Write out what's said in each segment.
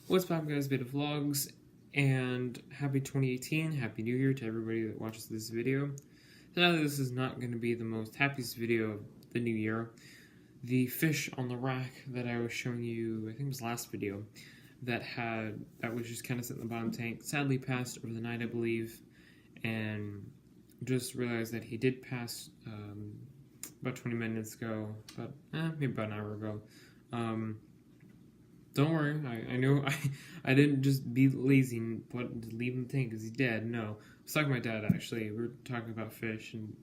What's poppin', guys? Beta Vlogs, and happy 2018, happy new year to everybody that watches this video. Sadly, this is not going to be the most happiest video of the new year. The fish on the rack that I was showing you, I think it was last video, that was just kind of sitting in the bottom tank, sadly passed over the night, I believe, and just realized that he did pass about 20 minutes ago, maybe about an hour ago. Don't worry, I know I didn't just be lazy and leave him tank because he's dead. No, I was talking to my dad, actually. We were talking about fish and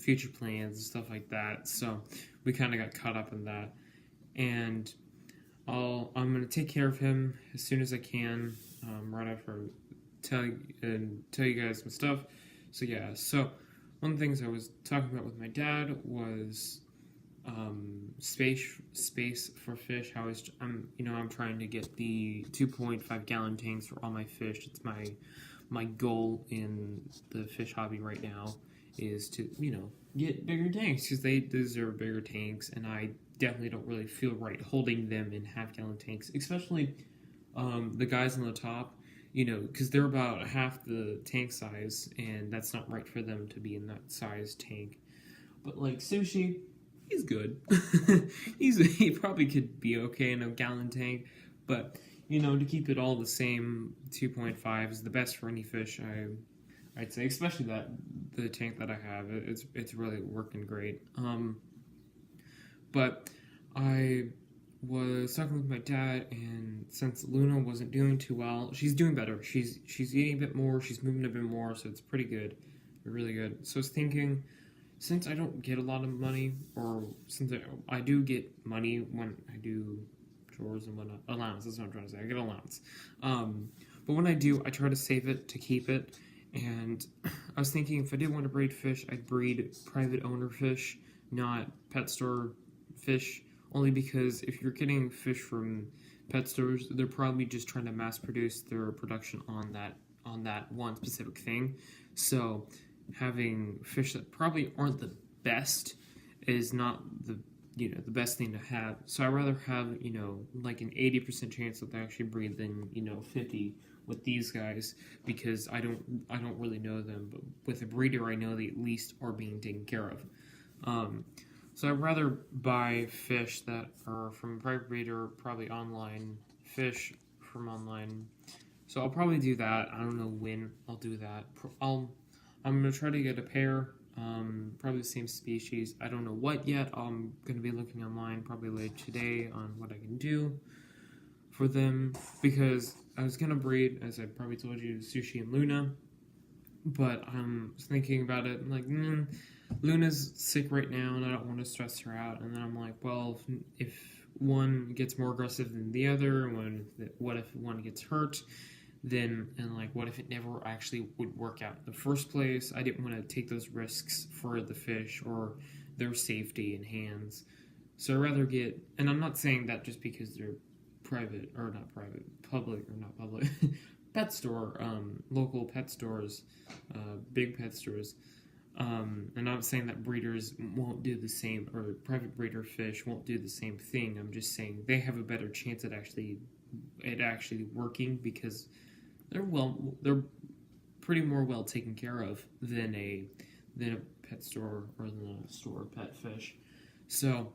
future plans and stuff like that, so we kind of got caught up in that. And I'm going to take care of him as soon as I can, right after tell you guys some stuff. So yeah, so one of the things I was talking about with my dad was space for fish. I'm trying to get the 2.5 gallon tanks for all my fish. It's my goal in the fish hobby right now is to get bigger tanks because they deserve bigger tanks, and I definitely don't really feel right holding them in half-gallon tanks, especially the guys on the top, because they're about half the tank size, and that's not right for them to be in that size tank. But like Sushi, he's good. He probably could be okay in a gallon tank, but to keep it all the same, 2.5 is the best for any fish. I'd say, especially the tank that I have, it's really working great. But I was talking with my dad, and since Luna wasn't doing too well, she's doing better. She's eating a bit more, she's moving a bit more, so it's pretty good, really good. So I was thinking, since I don't get a lot of money, or since I do get money when I do chores and whatnot, allowance, that's what I'm trying to say, I get allowance. But when I do, I try to save it to keep it, and I was thinking if I did want to breed fish, I'd breed private owner fish, not pet store fish, only because if you're getting fish from pet stores, they're probably just trying to mass produce their production on that one specific thing. So having fish that probably aren't the best is not the best thing to have. So I'd rather have like an 80% chance that they actually breed than 50 with these guys, because I don't really know them, but with a breeder I know they at least are being taken care of. So I'd rather buy fish that are from a private breeder, probably online, fish from online. So I'll probably do that. I don't know when I'll do that. I'm going to try to get a pair, probably the same species. I don't know what yet. I'm going to be looking online probably later today on what I can do for them, because I was going to breed, as I probably told you, Sushi and Luna, but I'm thinking about it, I'm like, Luna's sick right now, and I don't want to stress her out. And then I'm like, well, if one gets more aggressive than the other, what if one gets hurt? What if it never actually would work out in the first place? I didn't want to take those risks for the fish or their safety and hands. So I'd rather get, and I'm not saying that just because they're public or not public, pet store, local pet stores, big pet stores. And I'm not saying that breeders won't do the same, or private breeder fish won't do the same thing. I'm just saying they have a better chance at actually working, because they're pretty more well taken care of than a pet store or than a store pet fish. So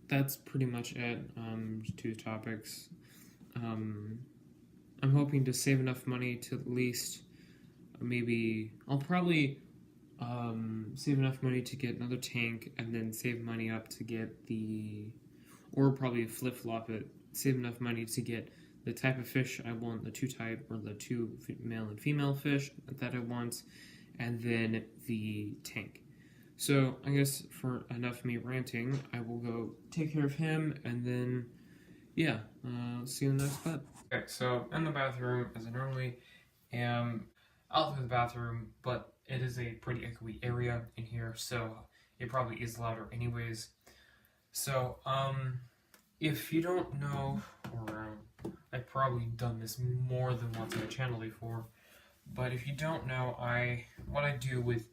that's pretty much it. Two topics. I'm hoping to save enough money to at least I'll probably save enough money to get another tank, and then save money up to get or probably flip-flop it, save enough money to get the type of fish I want, the two male and female fish that I want, and then the tank. So I guess for enough of me ranting, I will go take care of him, and then see you in the next clip. Okay, so in the bathroom, as I normally am, out of the bathroom, but it is a pretty echoey area in here, so it probably is louder anyways. So, if you don't know, or I've probably done this more than once on my channel before, but if you don't know, what I do with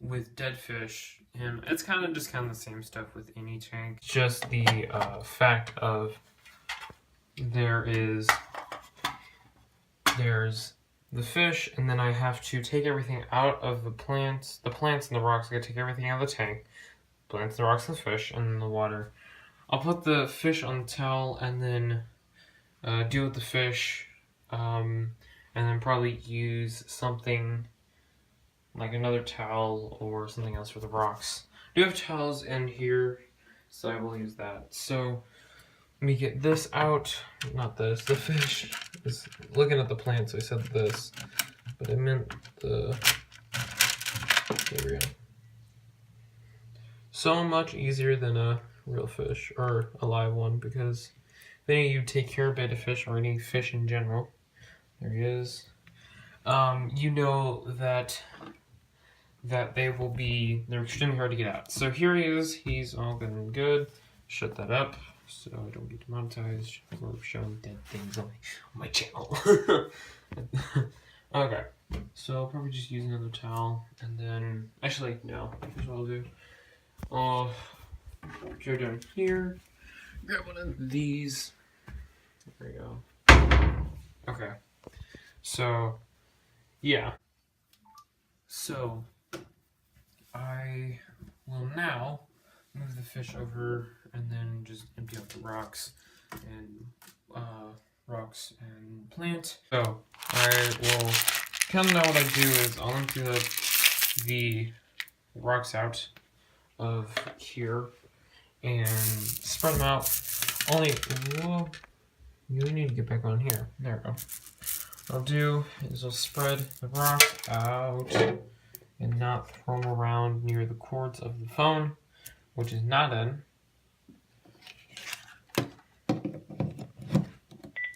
with dead fish, and it's kind of the same stuff with any tank. Just the fact of there's the fish, and then I have to take everything out of the plants and the rocks. I gotta take everything out of the tank, plants, the rocks, and the fish, and then the water. I'll put the fish on the towel and then deal with the fish, and then probably use something like another towel or something else for the rocks. I do have towels in here, so I will use that. So let me get this out. Not this. The fish is looking at the plant, so I said this, but I meant the. There we go. So much easier than a real fish or a live one, because if any of you take care of betta fish or any fish in general, there he is. You know that they're extremely hard to get out. So here he is. He's all good and good. Shut that up so I don't get demonetized for showing dead things on my channel. Okay, so I'll probably just use another towel, and then actually no. Here's what I'll do. I'll go down here, grab one of these. There we go. Okay, so yeah. So I will now move the fish over and then just empty out the rocks and plant. So I will kind of know what I do is I'll empty the rocks out of here and spread them out. Whoa, you need to get back on here. There we go. What I'll do is I'll spread the rocks out and not throw them around near the cords of the phone, which is not in.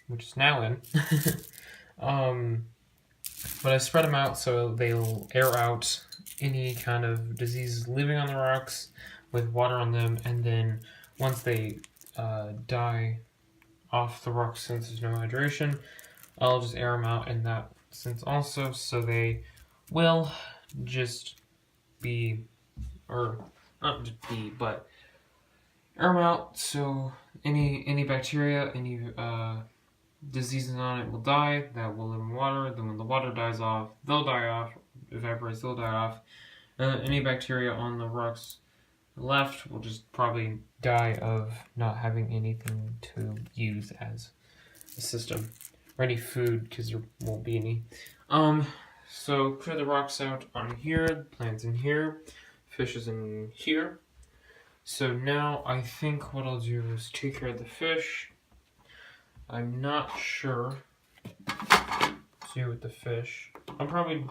Which is now in. But I spread them out so they'll air out any kind of diseases living on the rocks with water on them, and then once they die off the rocks, since there's no hydration, I'll just air them out in that sense also, so they will just be, or not just be, but air them out so any bacteria, any diseases on it will die, that will live in water. Then when the water dies off, they'll die off, evaporates, they'll die off. Any bacteria on the rocks left will just probably die of not having anything to use as a system, or any food, because there won't be any. So clear the rocks out on here, plants in here, fish is in here. So now I think what I'll do is take care of the fish. I'm not sure to do with the fish. I'll probably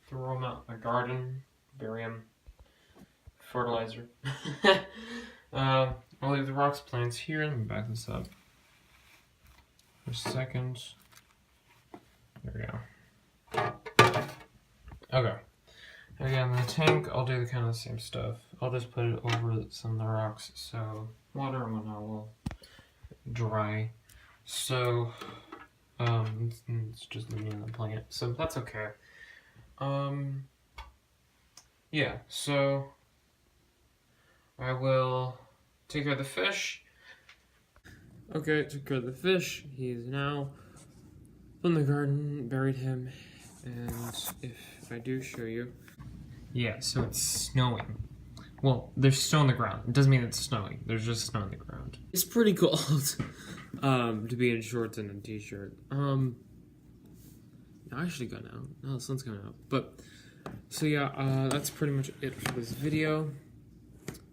throw them out in the garden, bury them, fertilizer. I'll leave the rocks plants here. Let me back this up for a second. There we go. Okay. Again, the tank, I'll do the kind of the same stuff. I'll just put it over some of the rocks so water and whatnot will dry. So, it's just leaving in the plant, so that's okay. Yeah, so I will take care of the fish. Okay, took care of the fish. He is now in the garden, buried him, and if I do show you, yeah, so it's snowing. Well, there's snow on the ground. It doesn't mean it's snowing. There's just snow on the ground. It's pretty cold, to be in shorts and a t-shirt. I actually got out. No, the sun's coming out. But, so yeah, that's pretty much it for this video.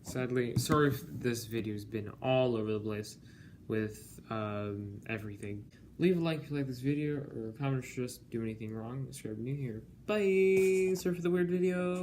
Sadly, sorry if this video's been all over the place with, everything. Leave a like if you like this video, or comment if you just do anything wrong. Subscribe if you're new here. Bye! Sorry for the weird video.